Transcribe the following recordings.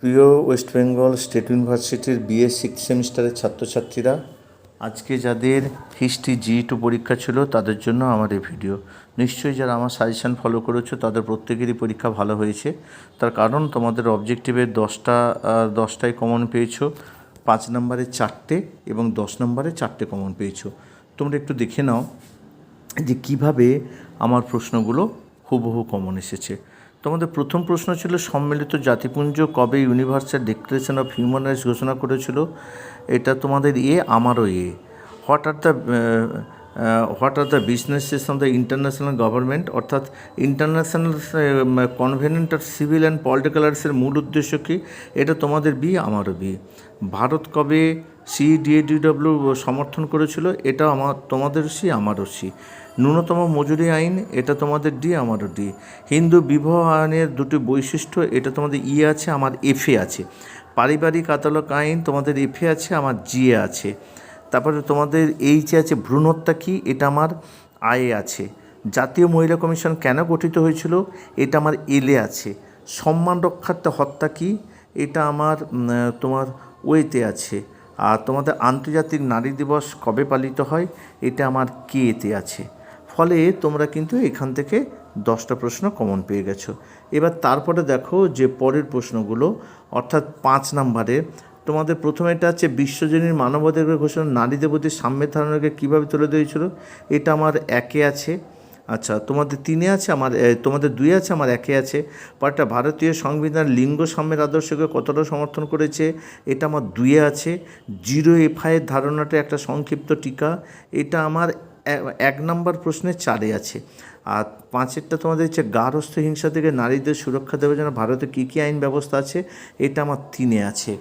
প্রিয় West Bengal state ইউনিভার্সিটির BA six সেমিস্টারের ছাত্রছাত্রীরা, আজকে যাদের হিস্ট্রি জি2 পরীক্ষা ছিল তাদের জন্য আমার এই ভিডিও। নিশ্চয়ই যারা আমার সাজেশান ফলো করেছো তাদের প্রত্যেকেরই পরীক্ষা ভালো হয়েছে। তার কারণ তোমাদের অবজেক্টিভের 10টায় কমন পেয়েছো, 5 নম্বরে 4টে এবং 10 নম্বরে 4টে কমন পেয়েছো। তোমরা একটু দেখে নাও যে কিভাবে আমার প্রশ্নগুলো হুবহু কমন এসেছে। তোমাদের প্রথম প্রশ্ন ছিল, সম্মিলিত জাতিপুঞ্জ কবে universal declaration of human rights ঘোষণা করেছিল? এটা তোমাদের আমারও what are the businesses of the international government, অর্থাৎ international covenant of civil and political রাইটসের মূল উদ্দেশ্য কী? এটা তোমাদের আমারও ভারত কবে CEDAW সমর্থন করেছিল? এটা তোমাদের আমারও ন্যূনতম মজুরি আইন, এটা তোমাদের আমারও হিন্দু বিবাহ আইনের দুটি বৈশিষ্ট্য, এটা তোমাদের আছে, আমার এফে আছে। পারিবারিক আদালত আইন তোমাদের এফে আছে, আমার জিএ আছে। তারপরে তোমাদের এইচে আছে ভ্রূণ হত্যা কী, এটা আমার আয়ে আছে। জাতীয় মহিলা কমিশন কেন গঠিত হয়েছিল? এটা আমার এলে আছে। সম্মান রক্ষার্থে হত্যা কী, এটা আমার তোমার ওয়েতে আছে। আর তোমাদের আন্তর্জাতিক নারী দিবস কবে পালিত হয়? এটা আমার কেতে আছে। ফলে তোমরা কিন্তু এখান থেকে 10টা প্রশ্ন কমন পেয়ে গেছো। এবার তারপরে দেখো যে পরের প্রশ্নগুলো, অর্থাৎ 5 নম্বরে তোমাদের প্রথমে এটা আছে, বিশ্বজনীন মানবাধিকার ঘোষণা নারীদের প্রতি সাম্যের ধারণাকে কীভাবে তুলে ধরেছিল? এটা আমার একে আছে। আচ্ছা, তোমাদের 3 আছে, আমার তোমাদের 2 আছে, আমার একে আছে। পরটা ভারতীয় সংবিধান লিঙ্গ সাম্যের আদর্শকে কতটা সমর্থন করেছে? এটা আমার 2 আছে। 0FI এর ধারণাটা একটা সংক্ষিপ্ত টিকা, এটা আমার 1 নম্বর প্রশ্নে 4 আছে। আর 5এরটা তোমাদের হচ্ছে, গার্হস্থ্য হিংসা থেকে নারীদের সুরক্ষা দেওয়ার জন্য ভারতে কী কী আইন ব্যবস্থা আছে? এটা আমার 3 আছে।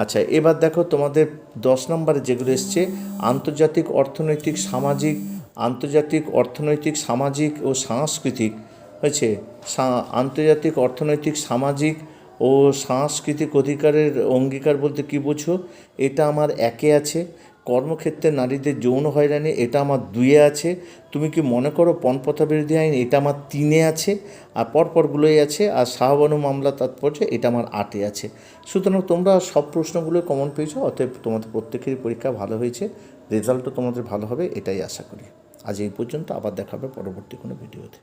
আচ্ছা, এবার দেখো তোমাদের 10 নম্বরে যেগুলো এসছে, আন্তর্জাতিক অর্থনৈতিক সামাজিক ও সাংস্কৃতিক হয়েছে। আন্তর্জাতিক অর্থনৈতিক সামাজিক ও সাংস্কৃতিক অধিকারের অঙ্গীকার বলতে কী বোঝো? এটা আমার একে আছে। কর্মক্ষেত্রে নারীদের যৌন হয়রানি, এটা আমার 2 আছে। তুমি কি মনে করো পণপ্রথা বিরোধী আইন, এটা আমার 3 আছে। আর পরপরগুলোই আছে। আর শাহবানু মামলা তাৎপর্য, এটা আমার 8 আছে। সুতরাং তোমরা সব প্রশ্নগুলোই কমন পেয়েছো, অতএব তোমাদের প্রত্যেকেরই পরীক্ষা ভালো হয়েছে, রেজাল্টও তোমাদের ভালো হবে, এটাই আশা করি। আজ এই পর্যন্ত, আবার দেখা হবে পরবর্তী কোনো ভিডিওতে।